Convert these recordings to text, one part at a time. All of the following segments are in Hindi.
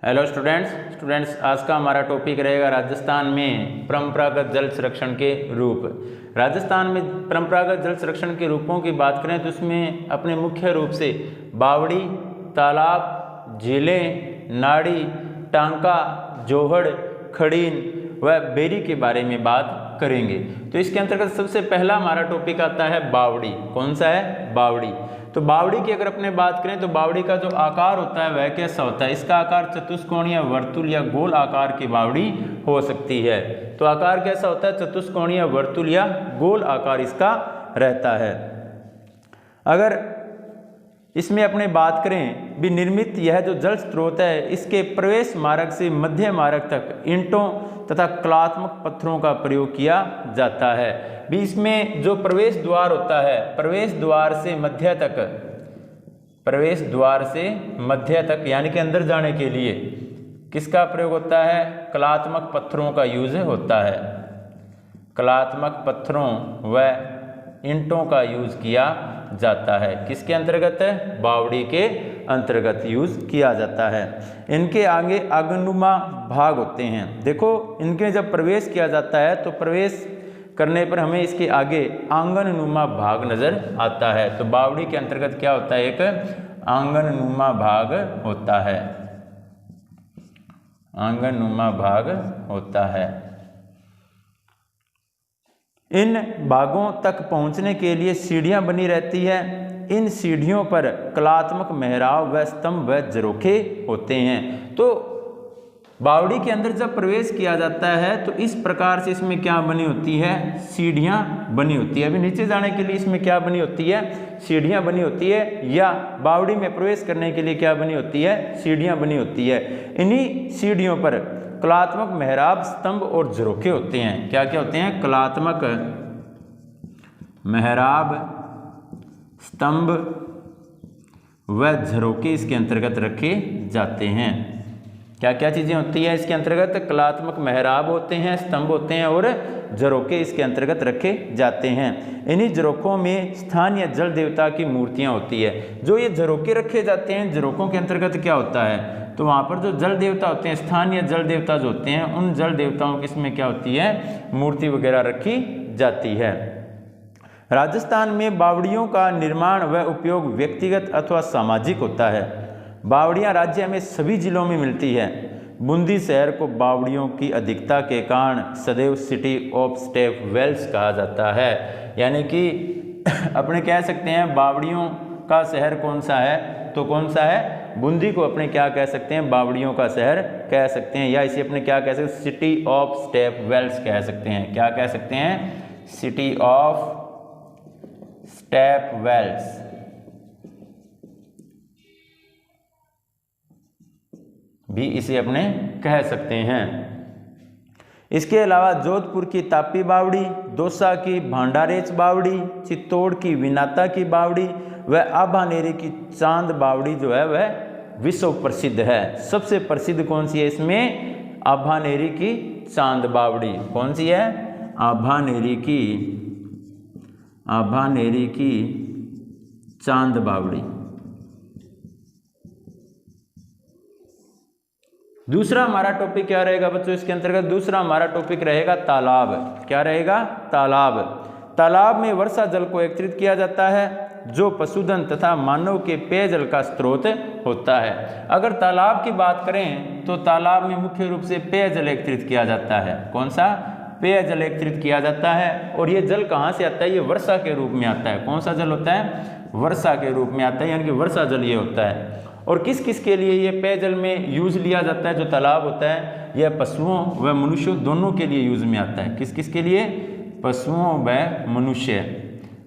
हेलो स्टूडेंट्स आज का हमारा टॉपिक रहेगा राजस्थान में परंपरागत जल संरक्षण के रूप। राजस्थान में परंपरागत जल संरक्षण के रूपों की बात करें तो उसमें अपने मुख्य रूप से बावड़ी, तालाब, झीलें, नाड़ी, टांका, जोहड़, खड़ीन व बेरी के बारे में बात करेंगे। तो इसके अंतर्गत सबसे पहला हमारा टॉपिक आता है बावड़ी। कौन सा है? बावड़ी। तो बावड़ी की अगर अपने बात करें तो बावड़ी का जो आकार होता है वह कैसा होता है? इसका आकार चतुष्कोणीय, वर्तुल या गोल आकार की बावड़ी हो सकती है। तो आकार कैसा होता है? चतुष्कोणीय, वर्तुल या गोल आकार इसका रहता है। अगर इसमें अपने बात करें भी निर्मित यह जो जल स्रोत है इसके प्रवेश मार्ग से मध्य मार्ग तक ईंटों तथा कलात्मक पत्थरों का प्रयोग किया जाता है। भी इसमें जो प्रवेश द्वार होता है, प्रवेश द्वार से मध्य तक यानी कि अंदर जाने के लिए किसका प्रयोग होता है? कलात्मक पत्थरों का यूज होता है। कलात्मक पत्थरों व ईंटों का यूज किया जाता है। किसके अंतर्गत? बावड़ी के अंतर्गत यूज किया जाता है। इनके आगे आंगननुमा भाग होते हैं। देखो इनके जब प्रवेश किया जाता है तो प्रवेश करने पर हमें इसके आगे आंगननुमा भाग नजर आता है। तो बावड़ी के अंतर्गत क्या होता है? एक आंगननुमा भाग होता है। आंगननुमा भाग होता है। इन भागों तक पहुंचने के लिए सीढ़ियां बनी रहती है। इन सीढ़ियों पर कलात्मक मेहराब व स्तंभ व झरोखे होते हैं। तो बावड़ी के अंदर जब प्रवेश किया जाता है तो इस प्रकार से इसमें क्या बनी होती है? सीढ़ियां बनी होती है। अभी नीचे जाने के लिए इसमें क्या बनी होती है? सीढ़ियां बनी होती है। या बावड़ी में प्रवेश करने के लिए क्या बनी होती है? सीढ़ियां बनी होती है। इन्हीं सीढ़ियों पर कलात्मक मेहराब, स्तंभ और झरोखे होते हैं। क्या क्या होते हैं? कलात्मक मेहराब, स्तंभ व झरोखे इसके अंतर्गत रखे जाते हैं। क्या क्या चीजें होती है इसके अंतर्गत? कलात्मक मेहराब होते हैं, स्तंभ होते हैं और झरोखे इसके अंतर्गत रखे जाते हैं। इन्हीं झरोखों में स्थानीय जल देवता की मूर्तियां होती है। जो ये झरोखे रखे जाते हैं, झरोखों के अंतर्गत क्या होता है? तो वहाँ पर जो जल देवता होते हैं, स्थानीय जल देवता जो होते हैं, उन जल देवताओं की इसमें क्या होती है? मूर्ति वगैरह रखी जाती है। राजस्थान में बावड़ियों का निर्माण व उपयोग व्यक्तिगत अथवा सामाजिक होता है। बावड़ियाँ राज्य में सभी जिलों में मिलती है। बूंदी शहर को बावड़ियों की अधिकता के कारण सदैव सिटी ऑफ स्टेप वेल्स कहा जाता है। यानी कि अपने कह सकते हैं बावड़ियों का शहर कौन सा है? तो कौन सा है? बूंदी को अपने क्या कह सकते हैं? बावड़ियों का शहर कह सकते हैं। या इसे अपने क्या कह सकते हैं? सिटी ऑफ स्टेप वेल्स कह सकते हैं। क्या कह सकते हैं? City of step wells. भी इसे अपने कह सकते हैं। इसके अलावा जोधपुर की तापी बावड़ी, दौसा की भांडारेच बावड़ी, चित्तौड़ की विनाता की बावड़ी व आभानेरी की चांद बावड़ी जो है वह विश्व प्रसिद्ध है। सबसे प्रसिद्ध कौन सी है इसमें? आभानेरी की चांद बावड़ी। कौन सी है? आभानेरी की चांद बावड़ी। दूसरा हमारा टॉपिक क्या रहेगा बच्चों इसके अंतर्गत? दूसरा हमारा टॉपिक रहेगा तालाब। क्या रहेगा? तालाब। तालाब में वर्षा जल को एकत्रित किया जाता है जो पशुधन तथा मानव के पेयजल का स्रोत होता है। अगर तालाब की बात करें तो तालाब में मुख्य रूप से पेयजल एकत्रित किया जाता है। कौन सा? पेयजल एकत्रित किया जाता है। और ये जल कहाँ से आता है? ये वर्षा के रूप में आता है। कौन सा जल होता है? वर्षा के रूप में आता है, यानी कि वर्षा जल ये होता है। और किस किस के लिए ये पेयजल में यूज लिया जाता है? जो तालाब होता है यह पशुओं व मनुष्यों दोनों के लिए यूज में आता है। किस किस के लिए? पशुओं व मनुष्य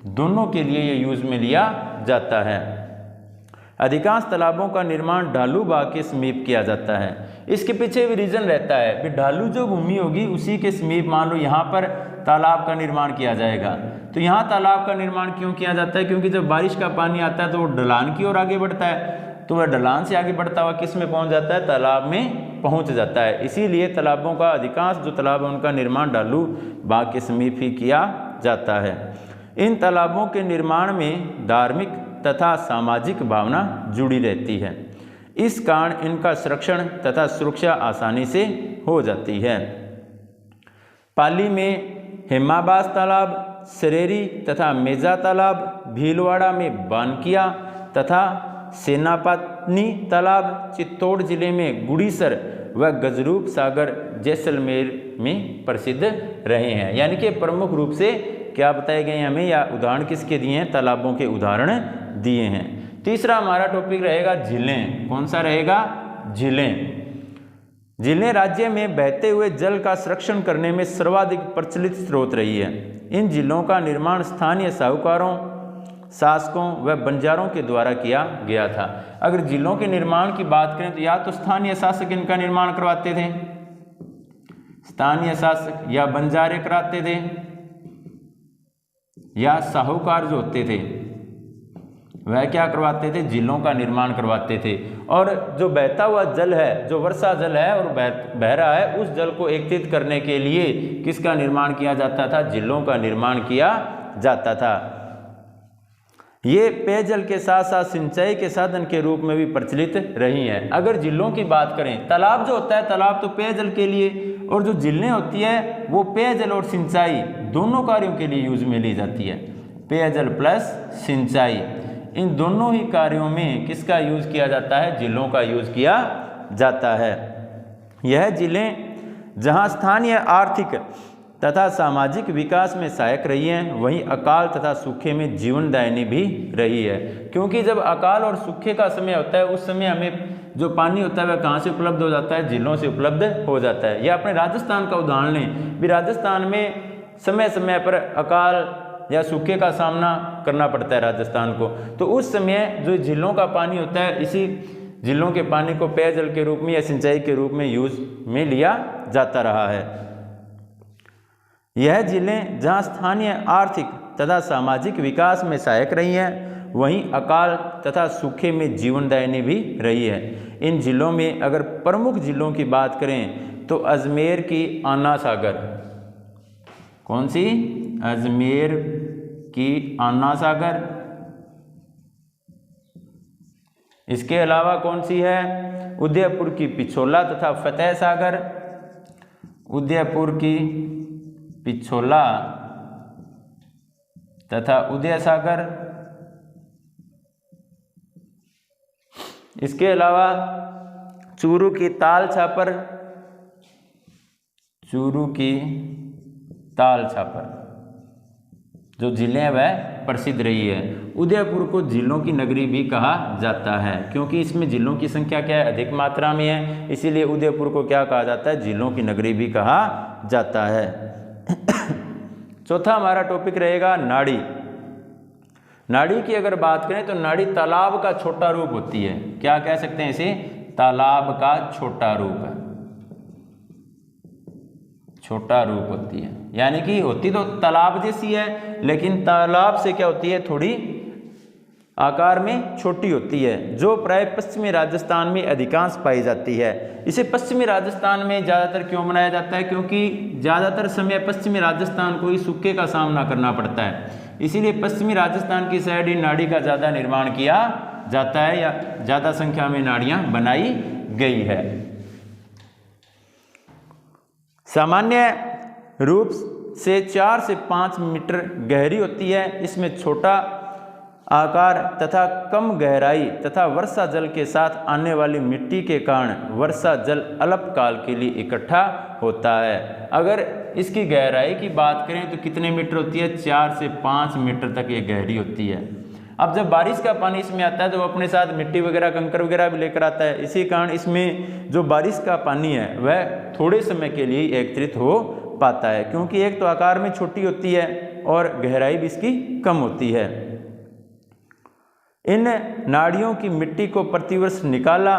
दोनों के लिए ये यूज में लिया जाता है। अधिकांश तालाबों का निर्माण ढालू भाग के समीप किया जाता है। इसके पीछे भी रीजन रहता है कि ढालू जो भूमि होगी उसी के समीप मान लो यहाँ पर तालाब का निर्माण किया जाएगा। तो यहाँ तालाब का निर्माण क्यों किया जाता है? क्योंकि जब बारिश का पानी आता है तो वो ढलान की ओर आगे बढ़ता है। तो वह ढलान से आगे बढ़ता हुआ किस में पहुँच जाता है? तालाब में पहुँच जाता है। इसीलिए तालाबों का अधिकांश जो तालाब है उनका निर्माण ढालू भाग के समीप ही किया जाता है। इन तालाबों के निर्माण में धार्मिक तथा सामाजिक भावना जुड़ी रहती है। इस कारण इनका संरक्षण तथा सुरक्षा आसानी से हो जाती है। पाली में हेमाबास तालाब, सरेरी तथा मेजा तालाब, भीलवाड़ा में बानकिया तथा सेनापत्नी तालाब, चित्तौड़ जिले में गुड़ीसर व गजरूप सागर जैसलमेर में प्रसिद्ध रहे हैं। यानी कि प्रमुख रूप से क्या बताए गए हमें, या उदाहरण किसके दिए हैं, तालाबों के उदाहरण दिए हैं। तीसरा हमारा टॉपिक रहेगा झीलें। कौन सा रहेगा? झीलें। झीलें राज्य में बहते हुए जल का संरक्षण करने में सर्वाधिक प्रचलित स्रोत रही है। इन झीलों का निर्माण स्थानीय साहूकारों, शासकों व बंजारों के द्वारा किया गया था। अगर झीलों के निर्माण की बात करें तो या तो स्थानीय शासक इनका निर्माण करवाते थे, स्थानीय शासक, या बंजारे कराते थे, या साहूकार जो होते थे वह क्या करवाते थे, झीलों का निर्माण करवाते थे। और जो बहता हुआ जल है, जो वर्षा जल है और बह रहा है, उस जल को एकत्रित करने के लिए किसका निर्माण किया जाता था? झीलों का निर्माण किया जाता था। ये पेयजल के साथ साथ सिंचाई के साधन के रूप में भी प्रचलित रही हैं। अगर झीलों की बात करें, तालाब जो होता है, तालाब तो पेयजल के लिए, और जो झीलें होती है वो पेयजल और सिंचाई दोनों कार्यों के लिए यूज में ली जाती है। पेयजल प्लस सिंचाई, इन दोनों ही कार्यों में किसका यूज किया जाता है? झीलों का यूज किया जाता है। यह झीलें जहां स्थानीय आर्थिक तथा सामाजिक विकास में सहायक रही हैं, वहीं अकाल तथा सूखे में जीवनदायिनी भी रही है। क्योंकि जब अकाल और सूखे का समय होता है, उस समय हमें जो पानी होता है वह कहाँ से उपलब्ध हो जाता है? झीलों से उपलब्ध हो जाता है। या अपने राजस्थान का उदाहरण लें, भी राजस्थान में समय समय पर अकाल या सूखे का सामना करना पड़ता है राजस्थान को, तो उस समय जो झीलों का पानी होता है, इसी झीलों के पानी को पेयजल के रूप में या सिंचाई के रूप में यूज में लिया जाता रहा है। यह झीलें जहाँ स्थानीय आर्थिक तथा सामाजिक विकास में सहायक रही हैं, वहीं अकाल तथा सूखे में जीवनदायिनी भी रही है। इन झीलों में अगर प्रमुख झीलों की बात करें तो अजमेर की आना सागर, कौन सी? अजमेर की आना सागर। इसके अलावा कौन सी है? उदयपुर की पिछोला तथा फतेह सागर। उदयपुर की पिछोला तथा उदय सागर। इसके अलावा चूरू की ताल छापर, चूरू की ताल छापर जो झीलें हैं वह प्रसिद्ध रही है। उदयपुर को झीलों की नगरी भी कहा जाता है, क्योंकि इसमें झीलों की संख्या क्या है? अधिक मात्रा में है, इसीलिए उदयपुर को क्या कहा जाता है? झीलों की नगरी भी कहा जाता है। चौथा हमारा टॉपिक रहेगा नाड़ी। नाड़ी की अगर बात करें तो नाड़ी तालाब का छोटा रूप होती है। क्या कह सकते हैं इसे? तालाब का छोटा रूप है, छोटा रूप होती है। यानी कि होती तो तालाब जैसी है, लेकिन तालाब से क्या होती है? थोड़ी आकार में छोटी होती है, जो प्राय पश्चिमी राजस्थान में अधिकांश पाई जाती है। इसे पश्चिमी राजस्थान में ज़्यादातर क्यों बनाया जाता है? क्योंकि ज़्यादातर समय पश्चिमी राजस्थान को ही सूखे का सामना करना पड़ता है, इसीलिए पश्चिमी राजस्थान की साइड ही नाड़ी का ज़्यादा निर्माण किया जाता है, या ज़्यादा संख्या में नाड़ियाँ बनाई गई है। सामान्य रूप से 4 से 5 मीटर गहरी होती है। इसमें छोटा आकार तथा कम गहराई तथा वर्षा जल के साथ आने वाली मिट्टी के कारण वर्षा जल अल्पकाल के लिए इकट्ठा होता है। अगर इसकी गहराई की बात करें तो कितने मीटर होती है? 4 से 5 मीटर तक ये गहरी होती है। अब जब बारिश का पानी इसमें आता है तो वो अपने साथ मिट्टी वगैरह, कंकर वगैरह भी लेकर आता है। इसी कारण इसमें जो बारिश का पानी है वह थोड़े समय के लिए एकत्रित हो पाता है, क्योंकि एक तो आकार में छोटी होती है और गहराई भी इसकी कम होती है। इन नाड़ियों की मिट्टी को प्रतिवर्ष निकाला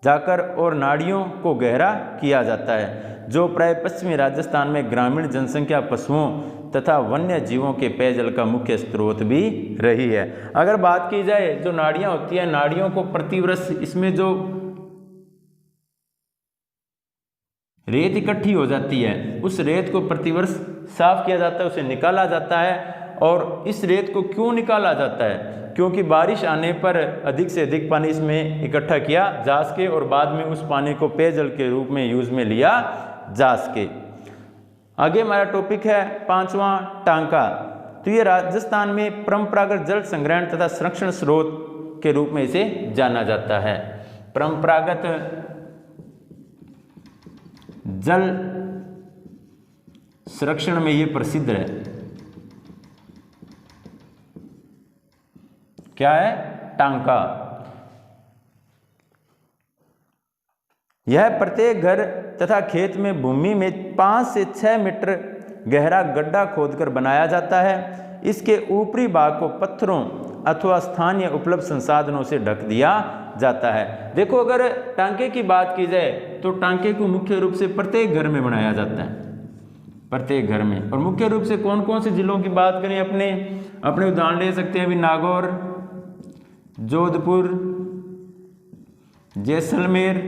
जाकर और नाड़ियों को गहरा किया जाता है, जो प्राय पश्चिमी राजस्थान में ग्रामीण जनसंख्या, पशुओं तथा वन्य जीवों के पेयजल का मुख्य स्रोत भी रही है। अगर बात की जाए जो नाड़ियाँ होती हैं, नाड़ियों को प्रतिवर्ष इसमें जो रेत इकट्ठी हो जाती है उस रेत को प्रतिवर्ष साफ किया जाता है, उसे निकाला जाता है और इस रेत को क्यों निकाला जाता है? क्योंकि बारिश आने पर अधिक से अधिक पानी इसमें इकट्ठा किया जा सके और बाद में उस पानी को पेयजल के रूप में यूज में लिया जा सके। आगे हमारा टॉपिक है 5वां टांका। तो ये राजस्थान में परंपरागत जल संग्रहण तथा संरक्षण स्रोत के रूप में इसे जाना जाता है। परंपरागत जल संरक्षण में ये प्रसिद्ध है। क्या है? टांका। यह प्रत्येक घर तथा खेत में भूमि में 5 से 6 मीटर गहरा गड्ढा खोदकर बनाया जाता है। इसके ऊपरी भाग को पत्थरों अथवा स्थानीय उपलब्ध संसाधनों से ढक दिया जाता है। देखो, अगर टांके की बात की जाए तो टांके को मुख्य रूप से प्रत्येक घर में बनाया जाता है, प्रत्येक घर में। और मुख्य रूप से कौन कौन से जिलों की बात करें, अपने उदाहरण ले सकते हैं अभी नागौर, जोधपुर, जैसलमेर,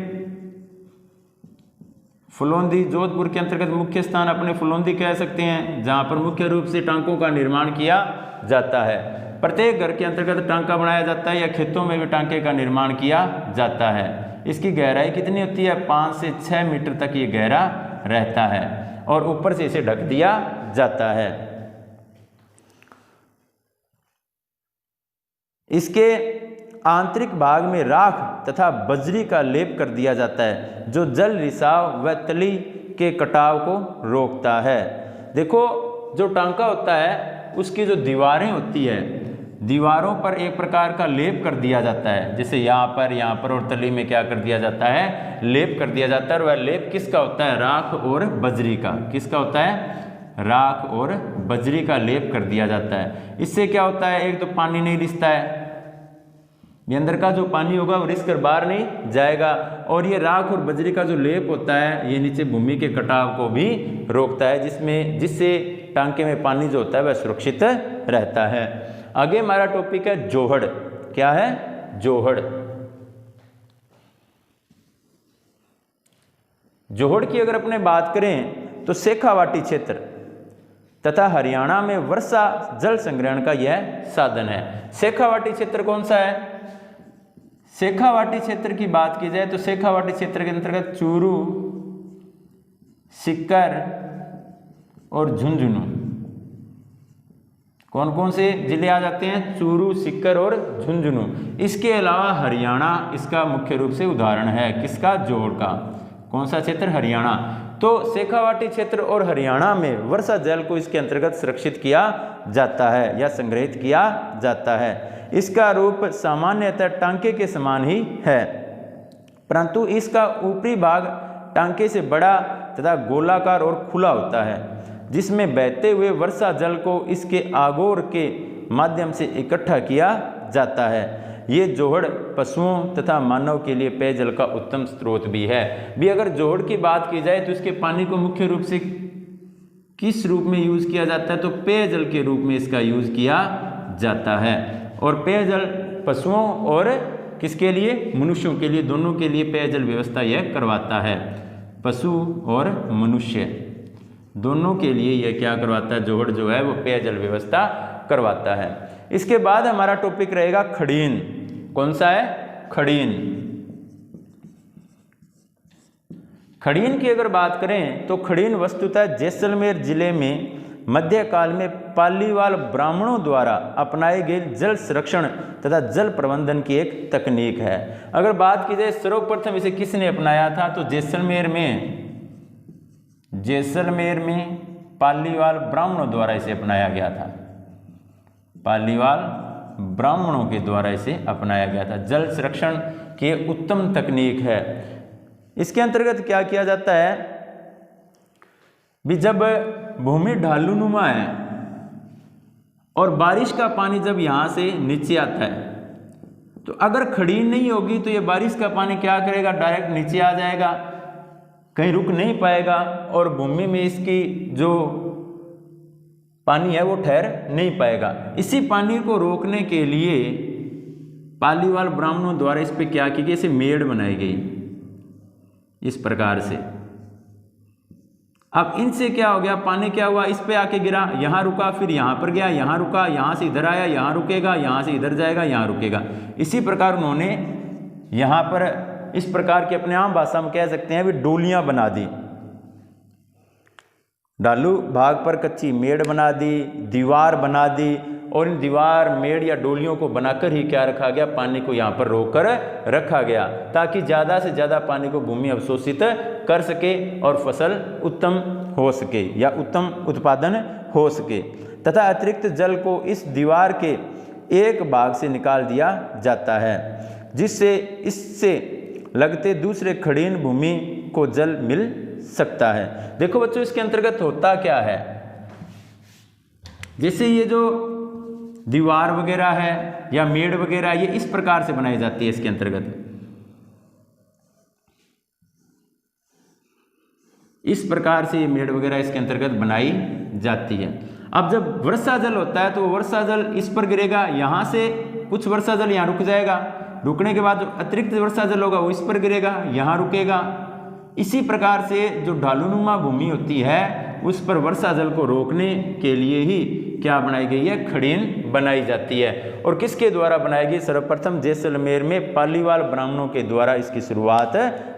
फुलौंदी। जोधपुर के अंतर्गत मुख्य स्थान अपने फुलौंदी कह सकते हैं, जहां पर मुख्य रूप से टांकों का निर्माण किया जाता है। प्रत्येक घर के अंतर्गत टांका बनाया जाता है या खेतों में भी टांके का निर्माण किया जाता है। इसकी गहराई कितनी होती है? 5 से 6 मीटर तक ये गहरा रहता है और ऊपर से इसे ढक दिया जाता है। इसके आंतरिक भाग में राख तथा बजरी का लेप कर दिया जाता है, जो जल रिसाव व तली के कटाव को रोकता है। देखो, जो टांका होता है उसकी जो दीवारें होती है, दीवारों पर एक प्रकार का लेप कर दिया जाता है। जैसे यहाँ पर और तली में क्या कर दिया जाता है? लेप कर दिया जाता है। और वह लेप किसका होता है? राख और बजरी का। किसका होता है? राख और बजरी का लेप कर दिया जाता है। इससे क्या होता है? एक तो पानी नहीं रिसता है, ये अंदर का जो पानी होगा वो रिस कर बाहर नहीं जाएगा। और ये राख और बजरी का जो लेप होता है ये नीचे भूमि के कटाव को भी रोकता है, जिससे टांके में पानी जो होता है वह सुरक्षित रहता है। आगे हमारा टॉपिक है जोहड़। क्या है? जोहड़। जोहड़ की अगर अपने बात करें तो शेखावाटी क्षेत्र तथा हरियाणा में वर्षा जल संग्रहण का यह साधन है। शेखावाटी क्षेत्र कौन सा है? शेखावाटी क्षेत्र की बात की जाए तो शेखावाटी क्षेत्र के अंतर्गत चूरू, सीकर और झुंझुनू, कौन कौन से जिले आ जाते हैं? चूरू, सीकर और झुंझुनू। इसके अलावा हरियाणा इसका मुख्य रूप से उदाहरण है। किसका? जोहड़ का। कौन सा क्षेत्र? हरियाणा। तो शेखावाटी क्षेत्र और हरियाणा में वर्षा जल को इसके अंतर्गत सुरक्षित किया जाता है या संग्रहित किया जाता है। इसका रूप सामान्यतः टांके के समान ही है, परंतु इसका ऊपरी भाग टांके से बड़ा तथा गोलाकार और खुला होता है, जिसमें बहते हुए वर्षा जल को इसके आगोर के माध्यम से इकट्ठा किया जाता है। ये जोहड़ पशुओं तथा मानव के लिए पेयजल का उत्तम स्रोत भी है। भी अगर जोहड़ की बात की जाए तो इसके पानी को मुख्य रूप से किस रूप में यूज किया जाता है? तो पेयजल के रूप में इसका यूज किया जाता है। और पेयजल पशुओं और किसके लिए? मनुष्यों के लिए, दोनों के लिए पेयजल व्यवस्था यह करवाता है। पशु और मनुष्य दोनों के लिए यह क्या करवाता है? जोहड़ जो है वो पेयजल व्यवस्था करवाता है। इसके बाद हमारा टॉपिक रहेगा खड़ीन। कौन सा है? खड़ीन। खड़ीन की अगर बात करें तो खड़ीन वस्तुतः जैसलमेर जिले में मध्यकाल में पालीवाल ब्राह्मणों द्वारा अपनाए गए जल संरक्षण तथा जल प्रबंधन की एक तकनीक है। अगर बात की जाए सर्वप्रथम इसे किसने अपनाया था? तो जैसलमेर में पालीवाल ब्राह्मणों द्वारा इसे अपनाया गया था। पालीवाल ब्राह्मणों के द्वारा इसे अपनाया गया था। जल संरक्षण की उत्तम तकनीक है। इसके अंतर्गत क्या किया जाता है? भी जब भूमि ढालूनुमा है और बारिश का पानी जब यहाँ से नीचे आता है तो अगर खड़ीन नहीं होगी तो ये बारिश का पानी क्या करेगा? डायरेक्ट नीचे आ जाएगा, कहीं रुक नहीं पाएगा और भूमि में इसकी जो पानी है वो ठहर नहीं पाएगा। इसी पानी को रोकने के लिए पालीवाल ब्राह्मणों द्वारा इस पे क्या की गई? इसे मेड़ बनाई गई इस प्रकार से। अब इनसे क्या हो गया, पानी क्या हुआ, इस पे आके गिरा, यहाँ रुका, फिर यहाँ पर गया, यहाँ रुका, यहाँ से इधर आया, यहाँ रुकेगा, यहाँ से इधर जाएगा, यहाँ रुकेगा। इसी प्रकार उन्होंने यहाँ पर इस प्रकार की अपने आम भाषा में कह सकते हैं भी डोलियाँ बना दी। ढालू भाग पर कच्ची मेड़ बना दी, दीवार बना दी, और इन दीवार मेड़ या डोलियों को बनाकर ही क्या रखा गया, पानी को यहाँ पर रोक कर रखा गया, ताकि ज़्यादा से ज़्यादा पानी को भूमि अवशोषित कर सके और फसल उत्तम हो सके या उत्तम उत्पादन हो सके। तथा अतिरिक्त जल को इस दीवार के एक भाग से निकाल दिया जाता है, जिससे इससे लगते दूसरे खड़ीन भूमि को जल मिल सकता है। देखो बच्चों, इसके अंतर्गत होता क्या है, जैसे ये जो दीवार वगैरह है या मेड़ वगैरह, ये इस प्रकार से बनाई जाती है। इसके अंतर्गत इस प्रकार से ये मेड़ वगैरह इसके अंतर्गत बनाई जाती है। अब जब वर्षा जल होता है तो वर्षा जल इस पर गिरेगा, यहाँ से कुछ वर्षा जल यहाँ रुक जाएगा, रुकने के बाद जो अतिरिक्त वर्षा जल होगा वो इस पर गिरेगा, यहाँ रुकेगा। इसी प्रकार से जो ढालूनुमा भूमि होती है उस पर वर्षा जल को रोकने के लिए ही क्या बनाई गई है, खड़ीन बनाई जाती है। और किसके द्वारा बनाई गई, सर्वप्रथम जैसलमेर में पालीवाल ब्राह्मणों के द्वारा इसकी शुरुआत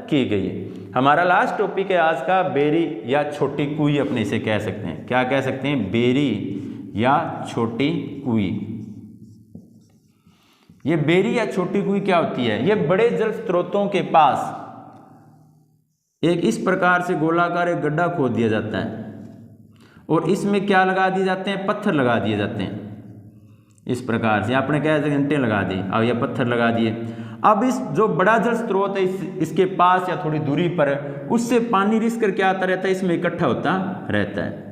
की गई है। हमारा लास्ट टॉपिक है आज का, बेरी या छोटी कुई अपने इसे कह सकते हैं। क्या कह सकते हैं, बेरी या छोटी कुई। ये बेरी या छोटी कुई क्या होती है, ये बड़े जल स्रोतों के पास एक इस प्रकार से गोलाकार एक गड्ढा खोद दिया जाता है और इसमें क्या लगा दिए जाते हैं, पत्थर लगा दिए जाते हैं। इस प्रकार से आपने क्या घंटे लगा दी और या पत्थर लगा दिए। अब इस जो बड़ा जल स्रोत है इसके पास या थोड़ी दूरी पर, उससे पानी रिस कर क्या आता रहता है, इसमें इकट्ठा होता रहता है,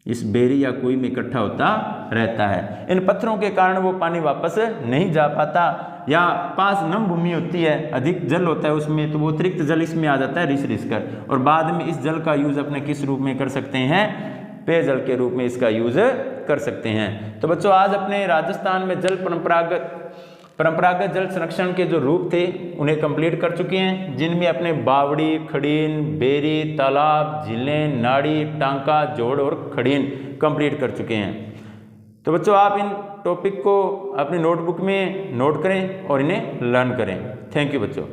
इस बेरी या कुई में इकट्ठा होता रहता है। इन पत्थरों के कारण वो पानी वापस नहीं जा पाता, या पास नम भूमि होती है, अधिक जल होता है उसमें, तो वो अतिरिक्त जल इसमें आ जाता है रिस रिस कर, और बाद में इस जल का यूज अपने किस रूप में कर सकते हैं, पेयजल के रूप में इसका यूज कर सकते हैं। तो बच्चों, आज अपने राजस्थान में जल परंपरागत जल संरक्षण के जो रूप थे उन्हें कंप्लीट कर चुके हैं, जिनमें अपने बावड़ी, खड़ीन, बेरी, तालाब, झीलें, नाड़ी, टांका, जोड़ और खड़ीन कंप्लीट कर चुके हैं। तो बच्चों, आप इन टॉपिक को अपनी नोटबुक में नोट करें और इन्हें लर्न करें। थैंक यू बच्चों।